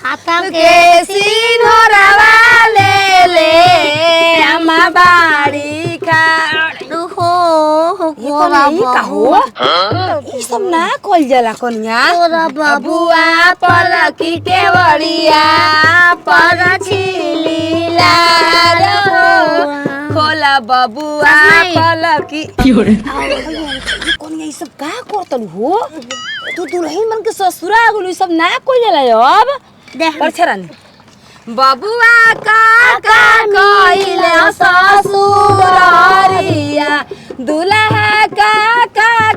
हाथा के सिंहरवा ले ले अम्मा बाड़ी का हो ई सब ना कल जाला कन्या बबुआ पलकी के बड़िया पर छिलीला खोला बबुआ पलकी कन्या ई सब का करतल हो तू दुल्हन मन के ससुरा गेलू ई सब ना कल जाला अब पर छरानी बबुआ का कइले ससुरिया दुल्हा का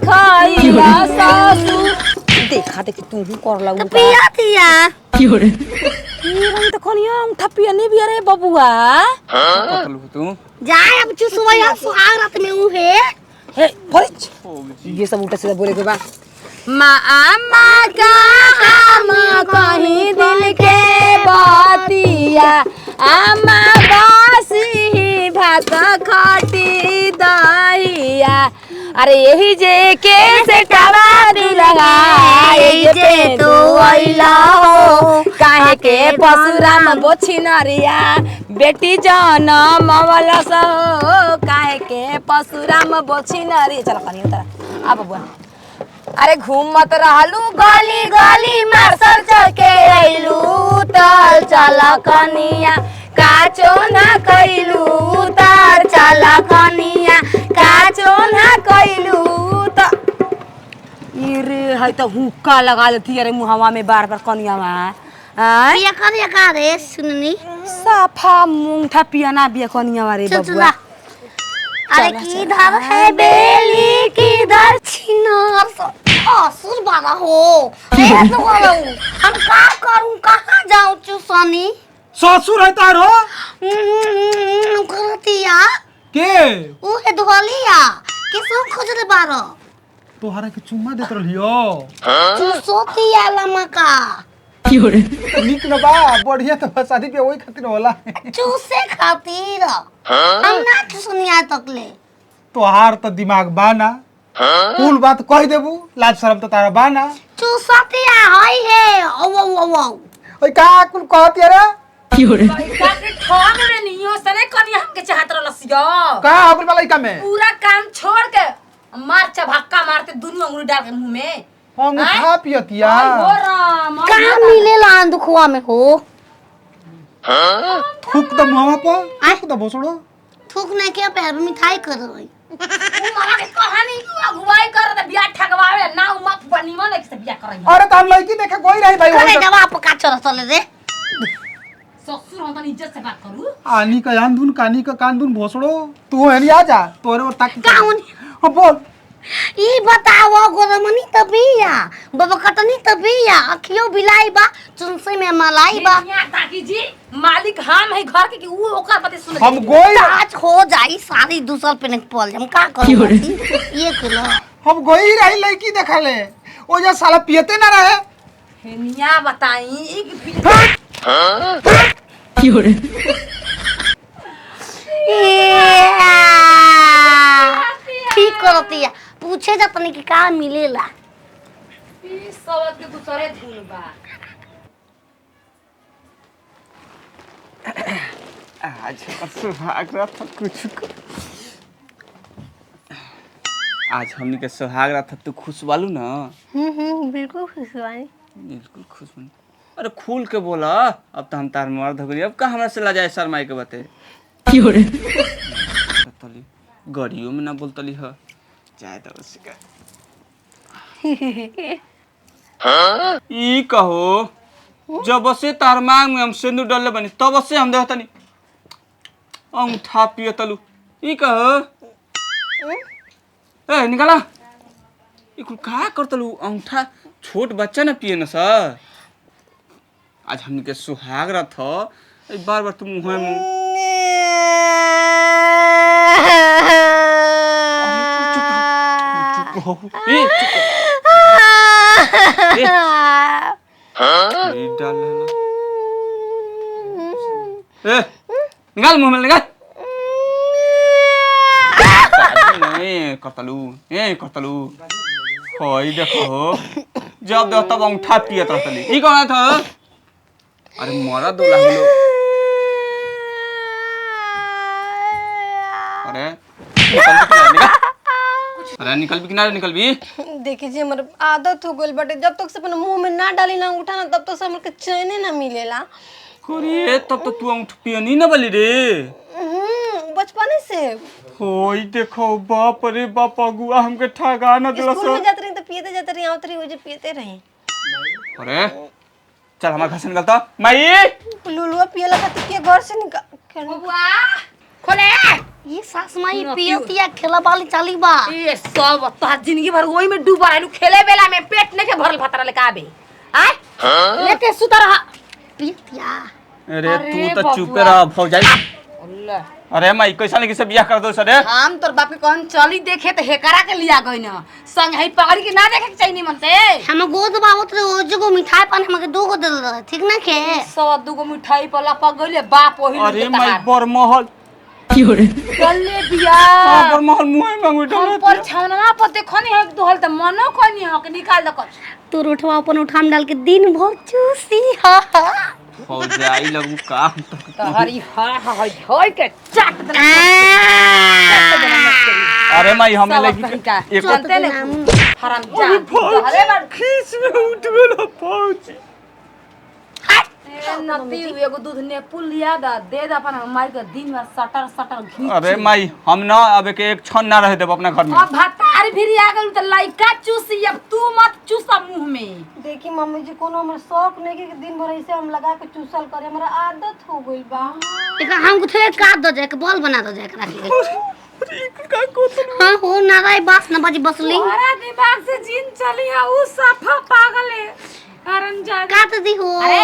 खइले ससुर देखा देखी तू ही कर लागू पिया थिया की हो रे ई रंग त कनिया थपिया नहीं बिया रे बबुआ पतलू तू जाए अब चुसुवया सुहागरात में उ हे फरिच ये सब उल्टा सीधा बोले के बा माँ का हम कहीं दिल के बातिया अम्मा बासी भात खटी दहिया अरे यही जे के से टावा लगाए जे तो आइला हो काहे के परशुराम बोछी नरिया बेटी जनम वाला सो काहे के परशुराम बोछी नरी चल कनी उतर आ बबुआ अरे घूमत रहलू गली गली मार्शल चके आइलू तर चला कनिया काचो ना कइलू तर चला कनिया काचो ना कइलू त इरे है त हुक्का लगा लेती अरे मुहावा में बार बार कनिया में ये कनिया का रे सुननी साफा मुंठा पियाना बिया कनिया वारे बबुआ अरे किधर है बेली किधर छिनार असुर बाबा हो तो हम का करूं कहां जाऊं चुसनी ससुर है तारो करतिया के उ है धोलिया किसो खोजले बारो तोहरा के चुम्मा देत रहलियो चुसोतिया लमका की हो रे निक न बा बढ़िया तो शादी पे ओई खातिर होला चूसे खातिर हम ना चुसनिया तकले तोहार तो दिमाग बाना कुल बात कह देबू लाज शर्म तो तारा बाना चुसतिया हई है ओ ओई का कुल कहती रे की हो रे का के ठग रे नियो सने कनी हमके चाहत रहलसियो का अपन वाला का में पूरा काम छोड़ के मार चभक्का मारते दुनिया उंगली डाल के मुंह में हम खा पियतिया हो राम का मिलेला दुखवा में हो थूक द मुहावा पर थूक द भोसड़ो थूक नहीं के पैर में मिठाई कर रही मामा के कहानी अगुवाई कर दे बियाह ठगवावे ना उमा बनीवा ने से बियाह करई अरे त हम लड़की देखे कोई रही भाई करे जवाब का चल चले रे ससुर हम त इज्जत से बात करू आनी का आंधुन कानी का कांधुन भोसड़ो तू हेनी आ जा तोरे वो ताकी काउन हां बोल ई बताओ गोरमनी तबिया बाबा कटनी तबिया अखियो बिलाई बा चुनसे में मलाई बा यहाँ ताकी जी मालिक हम है घर के कि ऊ ओकर बात सुन हम गोई आज हो जाई सारी दूसर पे नहीं पल हम का करूं ये कलो हम गोई रही लड़की देखले ओ जा साला पियते ना रहे हेनिया बताई की हो रे ठीक करतिया पूछे जतनी कि का मिलेला ई सबत के दूसरे धुन बा आज सुहाग रात कुछ आज हमनी के सुहाग रात तू खुश वालू ना बिल्कुल खुश बानी बिल्कुल खुश बानी अरे खुल के बोला अब तो हम तार मर्द हो गई अब का हमरा से लजाए शर्माई के बाते की हो रे तली गड़ियों में ना बोलतली ह चाहे तो उसका ई कहो जब से तार मांग में हम सिंदूर डालले बनी तब से हम देखतनी अंगूठा पिए तलू ई कहो ए निकाला ई कुल का करतलू अंगूठा छोट बच्चा ना पिए न सर आज हमनी के सुहाग रात ह बार बार तुम मुंह में ए डाल ए निकाल मुंह में निकाल करतलू होई देखो जब देखो तब अंगूठा पियत रहतली ई कौन था अरे मरा दो लाख लो। अरे निकल भी किनारे निकल भी। देखिए जी हमारे आदत हो गई बटे जब तक से अपने मुंह में ना डाली ना अंगूठा ना तब तक से हमके चैन ना मिलेला। अरे तब तो तू अंगूठा पियनी ना बली रे। बचपने से होई देखो बाप रे बाप अगुआ हमके ठगा ना दिला स्कूल में जाते रही तो पियते जाते रही आवत रही हो जे पियते रही। अरे चल हमारे घर से निकलता माई। लुलुआ पियला खातिर के घर से निकल बबुआ खोले ये सास माई पियतिया खेला वाली चाली बा। ये सब तोहार जिंदगी भर वही में डूबा रहलू खेले बेला में पेट नहीं के भरल भतरा लेके आबे आय लेके सुता रहा पियतिया। अरे तू तो चुप रह भौजाई। अरे माई कैसा लगी से बियाह कर दो सरे। हम तोर बाप के कहन चली देखे तो हेकरा के लिया गई ना संग है पकड़ के ना देखे के चाहिए मन से। हम गोद बाबत रे ओ जगो मिठाई पान हमके दो गो दे दे ठीक ना के। सब दुगो मिठाई पला पगले बाप ओही अरे माई बरमहल चले बिया बरमहल मुंह में अंगूठा हम पर छावना पर देखनी है दोहल त मनो कोनी हो के निकाल दक तू उठवा अपन उठाम डाल के दिन भर चूसी हा। फौजाई लगू काम हरी हा हा होय के चाट दे। अरे माई हमें लगी एक चलते ले हराम जान अरे बड़ खींच में उठ गेला फौजी। नती एगो दूध ने पुलिया दा दे द अपन मार के दिन में सटर सटर घीच। अरे माई हम ना अब के एक क्षण ना रहे देब अपना घर में। अब भतार भी आ गेल त लइका चूसी अब तू मत चूसा मुंह में। देखी मम्मी जी कोनो हमर शौक नहीं कि दिन भर ऐसे हम लगा के चूसल करे हमरा आदत हो गइल बा। एक हम कुछ काट दो जाके बॉल बना दो जाके रख अरे का कोतन हां हो ना रे बास ना बजी बसली। तोरा दिमाग से जिन चली है उ सफा पागल है कारण जा काट दी हो। अरे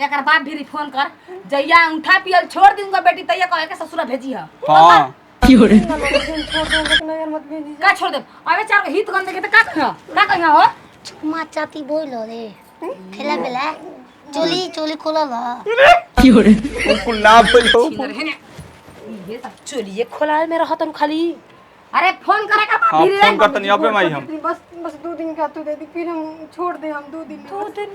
एकर बाप भी फोन कर जइया उठा पियल छोड़ दूंगा बेटी तैया कहे के ससुरा भेजी है। हां छोड़ दो लेकिन अगर मत भेजी का छोड़ दे अबे चार हित गन देखे त का कहियो हो चुमा चाती बोल रे खेला बेला चोली चोली खोला ला। बिल्कुल ना बोलो। ये सब चोलिए खोला में रहत खाली। अरे फोन करे का हां फोन करत नहीं अबे माई हम बस 2 दिन का तू दे दी फिर हम छोड़ दे हम 2 दिन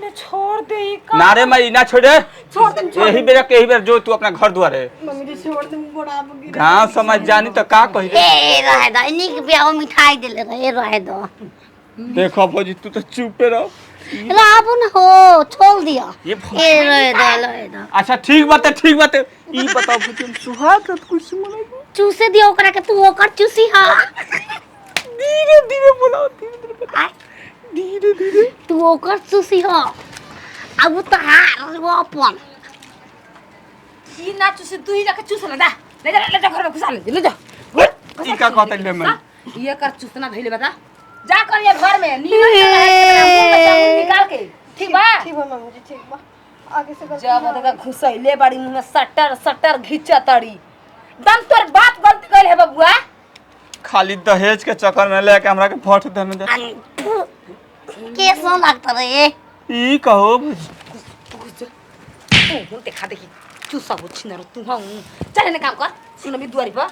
में छोड़ दे ना रे माई ना छोड़े। छोड़ दे यही बेरा के यही बेर जो तू अपना घर द्वार है मम्मी जी छोड़ दे बड़ा आप गिर गांव समझ जानी तो का कही रे। ए रह दो इन्हीं के ब्याह मिठाई दे ले रह दो। देखो फौजी तू तो चुप रहो। लाबुन हो छोड़ दिया ये ए रह दो। अच्छा ठीक बात है ई बताओ कि तुम सुहाग रात कुछ मनाई चूसे दिया ओकरा के तू ओकर चूसी हा। धीरे धीरे बोलाओ धीरे धीरे तू ओकर चूसी हा अब तो हार वो अपन ई ना चूसे तू ही जाके चूस ले जा घर में घुसा ले जा ई का कहत ले मैं ये कर चूसना धइले बता जा कर ये घर में नीमन से निकाल के ठीक बा मम्मी जी ठीक बा आगे से गलती जब तक घुसैले बाड़ी मुंह में सटर सटर घिचा तड़ी दम तोर बात गलती कइल है बबुआ। खाली दहेज के चक्कर में लेके हमरा के फट देने दे कैसा लगता रे ई कहो तू देखा देखी चूसा हो छिनर तू हूं चल ने काम कर सुन मी दुआरी पर